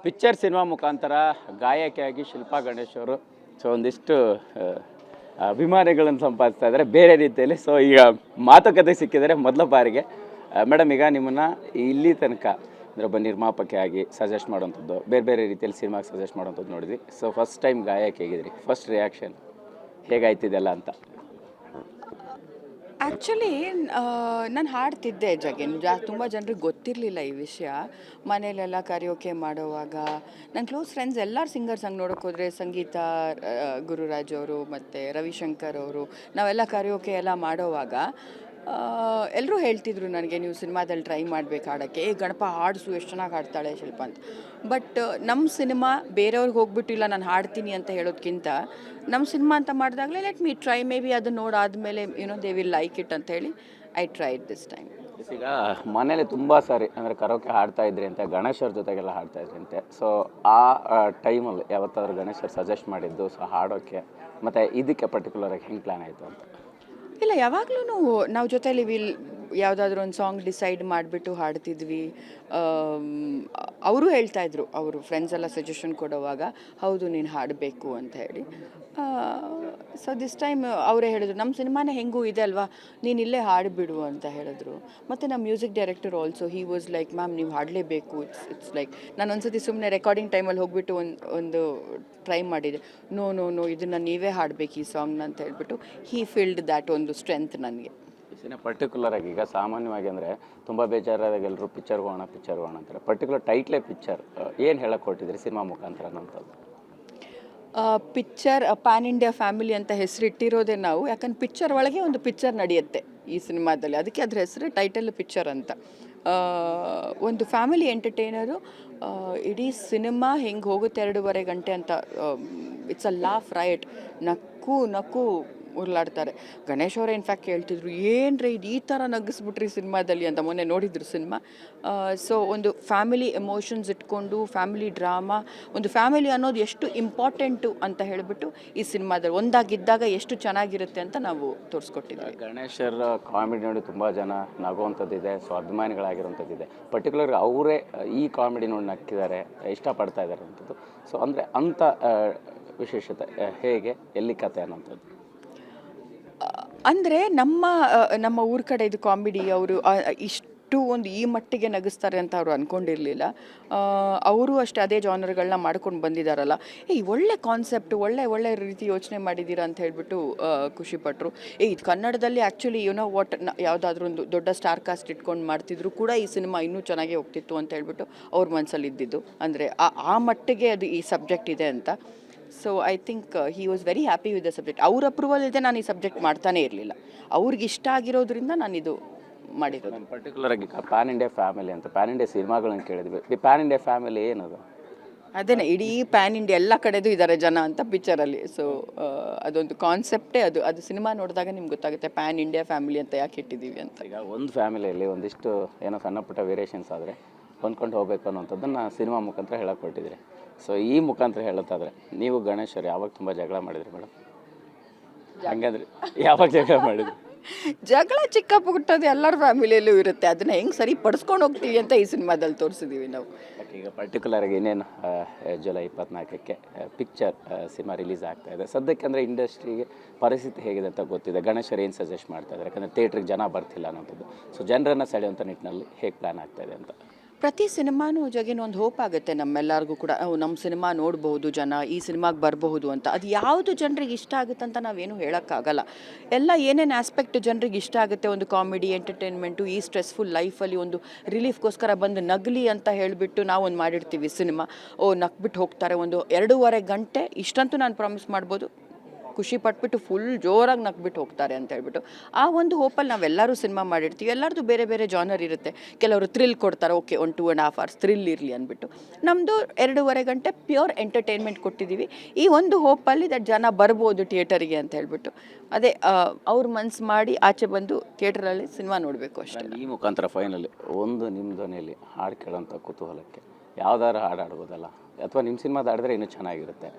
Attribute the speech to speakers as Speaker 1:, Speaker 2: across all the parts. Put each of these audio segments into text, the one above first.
Speaker 1: Picture cinema ಮುಖಾಂತರ ಗಾಯಕಿಯಾಗಿ ಶಿಲ್ಪಾ ಗಣೇಶ್ ಅವರು ಒಂದಿಷ್ಟು ಅಭಿಮಾನಿಗಳನ್ನು ಸಂಪಾದಿಸ್ತಾ ಇದ್ದಾರೆ ಬೇರೆ ರೀತಿಯಲ್ಲಿ. ಸೊ ಈಗ ಮಾತುಕತೆ ಸಿಕ್ಕಿದರೆ ಮೊದಲ ಬಾರಿಗೆ. ಮೇಡಮ್, ಈಗ ನಿಮ್ಮನ್ನು ಇಲ್ಲಿ ತನಕ ಅಂದರೆ ನಿರ್ಮಾಪಕ ಆಗಿ ಸಜೆಸ್ಟ್ ಮಾಡೋಂಥದ್ದು, ಬೇರೆ ಬೇರೆ ರೀತಿಯಲ್ಲಿ ಸಿನಿಮಾಗೆ ಸಜೆಸ್ಟ್ ಮಾಡೋಂಥದ್ದು ನೋಡಿದ್ವಿ. ಸೊ ಫಸ್ಟ್ ಟೈಮ್ ಗಾಯಕಿ ಆಗಿದ್ರಿ, ಫಸ್ಟ್ ರಿಯಾಕ್ಷನ್ ಹೇಗಾಯ್ತಿದೆಲ್ಲ ಅಂತ?
Speaker 2: ಆ್ಯಕ್ಚುಲಿ ನಾನು ಹಾಡ್ತಿದ್ದೆ ತುಂಬ ಜನರಿಗೆ ಗೊತ್ತಿರಲಿಲ್ಲ ಈ ವಿಷಯ. ಮನೇಲೆಲ್ಲ ಕರಿಯೋಕೆ ಮಾಡೋವಾಗ ನನ್ನ ಕ್ಲೋಸ್ ಫ್ರೆಂಡ್ಸ್ ಎಲ್ಲರೂ ಸಿಂಗರ್ಸ್ ಹಂಗೆ ನೋಡೋಕೆ ಹೋದರೆ ಸಂಗೀತ ಗುರುರಾಜ್ ಅವರು ಮತ್ತು ರವಿಶಂಕರ್ ಅವರು ನಾವೆಲ್ಲ ಕರಿಯೋಕೆ ಎಲ್ಲ ಮಾಡೋವಾಗ ಎಲ್ಲರೂ ಹೇಳ್ತಿದ್ರು ನನಗೆ, ನೀವು ಸಿನಿಮಾದಲ್ಲಿ ಟ್ರೈ ಮಾಡಬೇಕು ಹಾಡೋಕ್ಕೆ, ಗಣಪ ಹಾಡಿಸು, ಎಷ್ಟು ಚೆನ್ನಾಗಿ ಹಾಡ್ತಾಳೆ ಶಿಲ್ಪ ಅಂತ. ಬಟ್ ನಮ್ಮ ಸಿನಿಮಾ ಬೇರೆಯವ್ರಿಗೆ ಹೋಗ್ಬಿಟ್ಟಿಲ್ಲ ನಾನು ಹಾಡ್ತೀನಿ ಅಂತ ಹೇಳೋದಕ್ಕಿಂತ ನಮ್ಮ ಸಿನಿಮಾ ಅಂತ ಮಾಡಿದಾಗಲೇ ಲೆಟ್ ಮೀ ಟ್ರೈ, ಮೇ ಬಿ ಅದು ನೋಡಾದಮೇಲೆ ದೇ ವಿಲ್ ಲೈಕ್ ಇಟ್ ಅಂತ ಹೇಳಿ ಐ ಟ್ರೈಡ್ ದಿಸ್ ಟೈಮ್.
Speaker 1: ಈಗ ಮನೇಲಿ ತುಂಬ ಸಾರಿ ಅಂದರೆ ಕರೋಕೆ ಹಾಡ್ತಾ ಇದ್ರಿ ಅಂತೆ, ಗಣೇಶವ್ರ ಜೊತೆಗೆಲ್ಲ ಹಾಡ್ತಾ ಇದ್ರಿ ಅಂತೆ. ಸೊ ಆ ಟೈಮಲ್ಲಿ ಯಾವತ್ತಾದ್ರೂ ಗಣೇಶವ್ರು ಸಜೆಸ್ಟ್ ಮಾಡಿದ್ದು ಸೊ ಹಾಡೋಕ್ಕೆ ಮತ್ತು ಇದಕ್ಕೆ ಪರ್ಟಿಕ್ಯುಲರಾಗಿ ಹೆಂಗೆ ಪ್ಲ್ಯಾನ್ ಆಯಿತು ಅಂತ?
Speaker 2: ಇಲ್ಲ, ಯಾವಾಗಲೂ ನಾವು ಜೊತೆಲಿ ಯಾವುದಾದ್ರೂ ಒಂದು ಸಾಂಗ್ ಡಿಸೈಡ್ ಮಾಡಿಬಿಟ್ಟು ಹಾಡ್ತಿದ್ವಿ. ಅವರು ಹೇಳ್ತಾಯಿದ್ರು, ಅವರು ಫ್ರೆಂಡ್ಸ್ ಎಲ್ಲ ಸಜೆಷನ್ ಕೊಡೋವಾಗ, ಹೌದು ನೀನು ಹಾಡಬೇಕು ಅಂತ ಹೇಳಿ. ಸೊ ದಿಸ್ ಟೈಮ್ ಅವರೇ ಹೇಳಿದ್ರು, ನಮ್ಮ ಸಿನಿಮಾನೇ ಹೆಂಗೂ ಇದೆ ಅಲ್ವಾ, ನೀನು ಇಲ್ಲೇ ಹಾಡಿಬಿಡು ಅಂತ ಹೇಳಿದ್ರು. ಮತ್ತು ನಮ್ಮ music director also he was like, ma'am ನೀವು ಹಾಡಲೇಬೇಕು, ಇಟ್ಸ್ ಲೈಕ್. ನಾನು ಒಂದ್ಸತಿ ಸುಮ್ಮನೆ ರೆಕಾರ್ಡಿಂಗ್ ಟೈಮಲ್ಲಿ ಹೋಗ್ಬಿಟ್ಟು ಒಂದು ಟ್ರೈ ಮಾಡಿದೆ, ನೋ ಇದನ್ನು ನೀವೇ ಹಾಡಬೇಕು ಈ ಸಾಂಗ್ನ ಅಂತ ಹೇಳ್ಬಿಟ್ಟು ಹಿ ಫೀಲ್ಡ್ ದ್ಯಾಟ್ ಒಂದು ಸ್ಟ್ರೆಂತ್ ನನಗೆ.
Speaker 1: ಪರ್ಟಿಕ್ಯುಲರ್ ಆಗಿ ಈಗ ಸಾಮಾನ್ಯವಾಗಿ ಅಂದರೆ ತುಂಬ ಬೇಜಾರಾದಾಗ ಎಲ್ಲರೂ ಪಿಕ್ಚರ್ ಹೋಗೋಣ ಅಂತಾರೆ. ಪರ್ಟಿಕ್ಯುಲರ್ ಟೈಟ್ಲೇ ಪಿಕ್ಚರ್ ಏನು ಹೇಳಕ್ಕೆ ಕೊಟ್ಟಿದ್ರಿ ಸಿನಿಮಾ ಮುಖಾಂತರ ಅನ್ನೋಂಥದ್ದು?
Speaker 2: ಪಿಕ್ಚರ್ ಪ್ಯಾನ್ ಇಂಡಿಯಾ ಫ್ಯಾಮಿಲಿ ಅಂತ ಹೆಸರಿಟ್ಟಿರೋದೇ ನಾವು, ಯಾಕಂದ್ರೆ ಪಿಕ್ಚರ್ ಒಳಗೆ ಒಂದು ಪಿಕ್ಚರ್ ನಡೆಯುತ್ತೆ ಈ ಸಿನಿಮಾದಲ್ಲಿ, ಅದಕ್ಕೆ ಅದ್ರ ಹೆಸರು ಟೈಟಲ್ ಪಿಕ್ಚರ್ ಅಂತ. ಒಂದು ಫ್ಯಾಮಿಲಿ ಎಂಟರ್ಟೈನರು, ಇಡೀ ಸಿನಿಮಾ ಹೆಂಗೆ ಹೋಗುತ್ತೆ 2.5 ಗಂಟೆ ಅಂತ. ಇಟ್ಸ್ ಅ ಲಾಫ್ ರೈಟ್, ನಕ್ಕು ಉರ್ಲಾಡ್ತಾರೆ. ಗಣೇಶ್ ಅವರೇ ಇನ್ಫ್ಯಾಕ್ಟ್ ಹೇಳ್ತಿದ್ರು, ಏನ್ರಿ ಇದು ಈ ಥರ ನಗಿಸ್ಬಿಟ್ರಿ ಸಿನಿಮಾದಲ್ಲಿ ಅಂತ. ಮೊನ್ನೆ ನೋಡಿದ್ರು ಸಿನಿಮಾ. ಸೊ ಒಂದು ಫ್ಯಾಮಿಲಿ ಎಮೋಷನ್ಸ್ ಇಟ್ಕೊಂಡು, ಫ್ಯಾಮಿಲಿ ಡ್ರಾಮಾ, ಒಂದು ಫ್ಯಾಮಿಲಿ ಅನ್ನೋದು ಎಷ್ಟು ಇಂಪಾರ್ಟೆಂಟು ಅಂತ ಹೇಳಿಬಿಟ್ಟು ಈ ಸಿನಿಮಾದಲ್ಲಿ ಒಂದಾಗಿದ್ದಾಗ ಎಷ್ಟು ಚೆನ್ನಾಗಿರುತ್ತೆ ಅಂತ ನಾವು ತೋರಿಸ್ಕೊಟ್ಟಿದ್ವಿ.
Speaker 1: ಗಣೇಶರ ಕಾಮಿಡಿ ನೋಡಿ ತುಂಬ ಜನ ನಗುವಂಥದ್ದಿದೆ, ಸೊ ಅಭಿಮಾನಿಗಳಾಗಿರುವಂಥದ್ದಿದೆ. ಪರ್ಟಿಕ್ಯುಲರ್ ಅವರೇ ಈ ಕಾಮಿಡಿ ನೋಡಿ ನಕ್ಕಿದ್ದಾರೆ, ಇಷ್ಟಪಡ್ತಾ ಇದ್ದಾರೆ ಅಂಥದ್ದು. ಸೊ ಅಂದರೆ ಅಂಥ ವಿಶೇಷತೆ ಹೇಗೆ, ಎಲ್ಲಿ ಕತೆ ಅನ್ನೋಂಥದ್ದು?
Speaker 2: ಅಂದರೆ ನಮ್ಮ ಊರ ಕಡೆ ಇದು ಕಾಮಿಡಿ, ಅವರು ಇಷ್ಟು ಒಂದು ಈ ಮಟ್ಟಿಗೆ ನಗಿಸ್ತಾರೆ ಅಂತ ಅವರು ಅಂದ್ಕೊಂಡಿರಲಿಲ್ಲ. ಅವರು ಅಷ್ಟೇ ಅದೇ ಜಾನರ್ಗಳನ್ನ ಮಾಡ್ಕೊಂಡು ಬಂದಿದ್ದಾರಲ್ಲ, ಒಳ್ಳೆ ಕಾನ್ಸೆಪ್ಟು, ಒಳ್ಳೆ ರೀತಿ ಯೋಚನೆ ಮಾಡಿದ್ದೀರಾ ಅಂತ ಹೇಳಿಬಿಟ್ಟು ಖುಷಿಪಟ್ಟರು. ಇದು ಕನ್ನಡದಲ್ಲಿ ಆ್ಯಕ್ಚುಲಿ ವಾಟ್ ಯಾವುದಾದ್ರೂ ಒಂದು ದೊಡ್ಡ ಸ್ಟಾರ್ ಕಾಸ್ಟ್ ಇಟ್ಕೊಂಡು ಮಾಡ್ತಿದ್ರು ಕೂಡ ಈ ಸಿನಿಮಾ ಇನ್ನೂ ಚೆನ್ನಾಗೇ ಹೋಗ್ತಿತ್ತು ಅಂತ ಹೇಳ್ಬಿಟ್ಟು ಅವ್ರ ಮನಸ್ಸಲ್ಲಿ ಇದ್ದಿದ್ದು. ಅಂದರೆ ಆ ಮಟ್ಟಿಗೆ ಅದು ಈ ಸಬ್ಜೆಕ್ಟ್ ಇದೆ ಅಂತ. So I think he was very happy with the subject. ಅವ್ರ ಅಪ್ರೂವಲ್ ಇದೆ ನಾನು ಈ ಸಬ್ಜೆಕ್ಟ್ ಮಾಡ್ತಾನೆ ಇರಲಿಲ್ಲ, ಅವ್ರಿಗೆ ಇಷ್ಟ ಆಗಿರೋದ್ರಿಂದ ನಾನು ಇದು ಮಾಡಿರೋದು.
Speaker 1: ಪರ್ಟಿಕ್ಯುಲರ್ ಆಗಿ ಪ್ಯಾನ್ ಇಂಡಿಯಾ ಫ್ಯಾಮಿಲಿ ಅಂತ, ಪ್ಯಾನ್ ಇಂಡಿಯಾ ಸಿನಿಮಾಗಳನ್ನ ಕೇಳಿದ್ವಿ. ಈ ಪ್ಯಾನ್ ಇಂಡಿಯಾ ಫ್ಯಾಮಿಲಿ ಏನದು?
Speaker 2: ಅದೇನೇ, ಇಡೀ ಪ್ಯಾನ್ ಇಂಡಿಯಾ ಎಲ್ಲ ಕಡೆದು ಇದ್ದಾರೆ ಜನ ಅಂತ ಪಿಕ್ಚರಲ್ಲಿ. ಸೊ ಅದೊಂದು ಕಾನ್ಸೆಪ್ಟೇ ಅದು ಸಿನಿಮಾ ನೋಡಿದಾಗ ನಿಮ್ಗೆ ಗೊತ್ತಾಗುತ್ತೆ ಪ್ಯಾನ್ ಇಂಡಿಯಾ ಫ್ಯಾಮಿಲಿ ಅಂತ ಯಾಕೆ ಇಟ್ಟಿದ್ದೀವಿ ಅಂತ.
Speaker 1: ಈಗ ಒಂದು ಫ್ಯಾಮಿಲಿಯಲ್ಲಿ ಒಂದಿಷ್ಟು ಏನೋ ಸಣ್ಣ ಪುಟ್ಟ ವೇರಿಯೇಷನ್ಸ್ ಆದರೆ ಹೊಂದ್ಕೊಂಡು ಹೋಗಬೇಕು ಅನ್ನೋಂಥದ್ದನ್ನು ಸಿನಿಮಾ ಮುಖಾಂತರ ಹೇಳಕ್ಕೆ ಕೊಟ್ಟಿದ್ದೀರಿ. ಸೊ ಈ ಮುಖಾಂತರ ಹೇಳೋದಾದರೆ ನೀವು ಗಣೇಶರು ಯಾವಾಗ ತುಂಬ ಜಗಳ ಮಾಡಿದ್ರಿ ಮೇಡಮ್? ಹಂಗಂದ್ರೆ ಯಾವಾಗ ಜಗಳ ಮಾಡಿದ್ರಿ?
Speaker 2: ಜಗಳ ಚಿಕ್ಕ ಪುಟ್ಟದ್ದು ಎಲ್ಲರ ಫ್ಯಾಮಿಲಿಯಲ್ಲೂ ಇರುತ್ತೆ, ಅದನ್ನ ಹೆಂಗೆ ಸರಿ ಪಡಿಸ್ಕೊಂಡು ಹೋಗ್ತೀವಿ ಅಂತ ಈ ಸಿನಿಮಾದಲ್ಲಿ ತೋರಿಸಿದ್ದೀವಿ ನಾವು.
Speaker 1: ಈಗ ಪರ್ಟಿಕ್ಯುಲರ್ ಆಗಿ ಇನ್ನೇನು ಜುಲೈ 24ಕ್ಕೆ ಪಿಕ್ಚರ್ ಸಿನಿಮಾ ರಿಲೀಸ್ ಆಗ್ತಾ ಇದೆ. ಸದ್ಯಕ್ಕೆ ಅಂದರೆ ಇಂಡಸ್ಟ್ರಿಗೆ ಪರಿಸ್ಥಿತಿ ಹೇಗಿದೆ ಅಂತ ಗೊತ್ತಿದೆ. ಗಣೇಶರು ಏನು ಸಜೆಸ್ಟ್ ಮಾಡ್ತಾ ಇದ್ದಾರೆ? ಯಾಕಂದರೆ ಥಿಯೇಟ್ರಿಗೆ ಜನ ಬರ್ತಿಲ್ಲ ಅನ್ನೋಂಥದ್ದು. ಸೊ ಜನರನ್ನು ಸೆಳೆಯುವಂಥ ನಿಟ್ಟಿನಲ್ಲಿ ಹೇಗೆ ಪ್ಲ್ಯಾನ್ ಆಗ್ತಾ ಇದೆ ಅಂತ?
Speaker 2: ಪ್ರತಿ ಸಿನಿಮಾನೂ ಒಂದು ಹೋಪ್ ಆಗುತ್ತೆ ನಮ್ಮೆಲ್ಲರಿಗೂ ಕೂಡ, ನಮ್ಮ ಸಿನಿಮಾ ನೋಡ್ಬೋದು ಜನ, ಈ ಸಿನಿಮಾಗೆ ಬರಬಹುದು ಅಂತ. ಅದು ಯಾವುದು ಜನರಿಗೆ ಇಷ್ಟ ಆಗುತ್ತೆ ಅಂತ ನಾವೇನು ಹೇಳೋಕ್ಕಾಗಲ್ಲ. ಎಲ್ಲ ಏನೇನು ಆಸ್ಪೆಕ್ಟ್ ಜನರಿಗೆ ಇಷ್ಟ ಆಗುತ್ತೆ, ಒಂದು ಕಾಮಿಡಿ, ಎಂಟರ್ಟೈನ್ಮೆಂಟು, ಈ ಸ್ಟ್ರೆಸ್ಫುಲ್ ಲೈಫಲ್ಲಿ ಒಂದು ರಿಲೀಫ್ಗೋಸ್ಕರ ಬಂದು ನಗಲಿ ಅಂತ ಹೇಳಿಬಿಟ್ಟು ನಾವು ಒಂದು ಮಾಡಿರ್ತೀವಿ ಸಿನಿಮಾ. ನಕ್ಬಿಟ್ಟು ಹೋಗ್ತಾರೆ, ಒಂದು 2.5 ಗಂಟೆ ಇಷ್ಟಂತೂ ನಾನು ಪ್ರಾಮಿಸ್ ಮಾಡ್ಬೋದು, ಖುಷಿ ಪಟ್ಬಿಟ್ಟು ಫುಲ್ ಜೋರಾಗಿ ನಕ್ಬಿಟ್ಟು ಹೋಗ್ತಾರೆ ಅಂತ ಹೇಳ್ಬಿಟ್ಟು ಆ ಒಂದು ಹೋಪಲ್ಲಿ ನಾವೆಲ್ಲರೂ ಸಿನಿಮಾ ಮಾಡಿರ್ತೀವಿ. ಎಲ್ಲರದ್ದು ಬೇರೆ ಬೇರೆ ಜಾನರ್ ಇರುತ್ತೆ. ಕೆಲವರು ಥ್ರಿಲ್ ಕೊಡ್ತಾರೆ, ಓಕೆ 1-2.5 hours ಥ್ರಿಲ್ ಇರಲಿ ಅಂದ್ಬಿಟ್ಟು. ನಮ್ಮದು 2.5 ಗಂಟೆ ಪ್ಯೂರ್ ಎಂಟರ್ಟೈನ್ಮೆಂಟ್ ಕೊಟ್ಟಿದ್ದೀವಿ, ಈ ಒಂದು ಹೋಪಲ್ಲಿ ದಟ್ ಜನ ಬರ್ಬೋದು ಥಿಯೇಟರಿಗೆ ಅಂತ ಹೇಳ್ಬಿಟ್ಟು. ಅದೇ ಅವ್ರ ಮನ್ಸು ಮಾಡಿ ಆಚೆ ಬಂದು ಥಿಯೇಟ್ರಲ್ಲಿ ಸಿನಿಮಾ ನೋಡಬೇಕು ಅಷ್ಟೇ.
Speaker 1: ಈ ಮುಖಾಂತರ ಫೈನಲಿ ಒಂದು ನಿಮ್ಮ ಧ್ವನಿಯಲ್ಲಿ ಹಾಡು ಕೇಳೋಂಥ ಕುತೂಹಲಕ್ಕೆ ಯಾವ್ದಾದ್ರು ಹಾಡು ಆಡ್ಬೋದಲ್ಲ, ಅಥವಾ ನಿಮ್ಮ ಸಿನಿಮಾದ ಆಡಿದ್ರೆ ಇನ್ನೂ ಚೆನ್ನಾಗಿರುತ್ತೆ.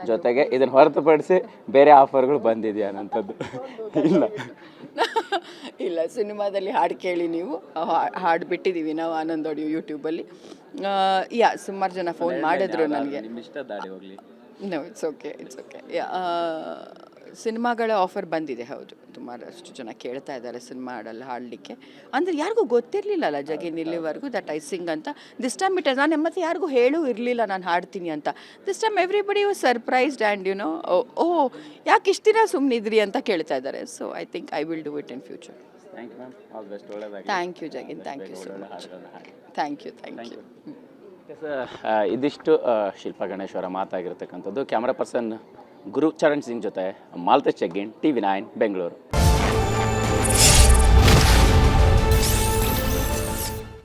Speaker 1: ಜೊತೆಗೆ ಇದನ್ನು ಹೊರತುಪಡಿಸಿ ಬೇರೆ ಆಫರ್ಗಳು ಬಂದಿದೆಯಾ ಅನ್ನೋಂಥದ್ದು? ಇಲ್ಲ
Speaker 2: ಇಲ್ಲ, ಸಿನಿಮಾದಲ್ಲಿ ಹಾಡು ಕೇಳಿ ನೀವು ಹಾಡು ಬಿಟ್ಟಿದ್ದೀವಿ ನಾವು ಆನಂದ್ ಆಡಿಯೋ ಯೂಟ್ಯೂಬಲ್ಲಿ. ಸುಮಾರು ಜನ ಫೋನ್ ಮಾಡಿದ್ರು ನನಗೆ.
Speaker 1: ನಿಮ್ಮ ಇಷ್ಟ ದಾಡಿ ಹೋಗಲಿ.
Speaker 2: No, it's okay. ಸಿನಿಮಾಗಳ ಆಫರ್ ಬಂದಿದೆ, ಹೌದು. ಸುಮಾರಷ್ಟು ಜನ ಕೇಳ್ತಾ ಇದ್ದಾರೆ ಸಿನಿಮಾ ಹಾಡಲಿಕ್ಕೆ. ಅಂದರೆ ಯಾರಿಗೂ ಗೊತ್ತಿರಲಿಲ್ಲಲ್ಲ ಜಗಿನ್ ಇಲ್ಲಿವರೆಗೂ ದಟ್ ಐ ಸಿಂಗ್ ಅಂತ. ದಿಸ್ ಟೈಮ್ ನಾನು ಮತ್ತೆ ಯಾರಿಗೂ ಹೇಳೂ ಇರಲಿಲ್ಲ ನಾನು ಹಾಡ್ತೀನಿ ಅಂತ. This time everybody was surprised and ಯಾಕೆ ಇಷ್ಟು ದಿನ ಸುಮ್ಮನಿದ್ರಿ ಅಂತ ಕೇಳ್ತಾ ಇದ್ದಾರೆ. So I think I will do it in future.
Speaker 1: Thank you ma'am, all best. ಒಳ್ಳೆಯದಾಗಿ.
Speaker 2: Thank you Jaggin, thank you so much. Thank you.
Speaker 1: ಇದಿಷ್ಟು ಶಿಲ್ಪಾ ಗಣೇಶ್ ಅವರ ಮಾತಾಗಿರ್ತಕ್ಕಂಥದ್ದು. ಕ್ಯಾಮ್ರಾ ಪರ್ಸನ್ ಗುರು ಚರಣ್ ಸಿಂಗ್ ಜೊತೆ ಮಾಲ್ತೇಶ್ ಜಗ್ಗಿನ್, TV9 ಬೆಂಗಳೂರು.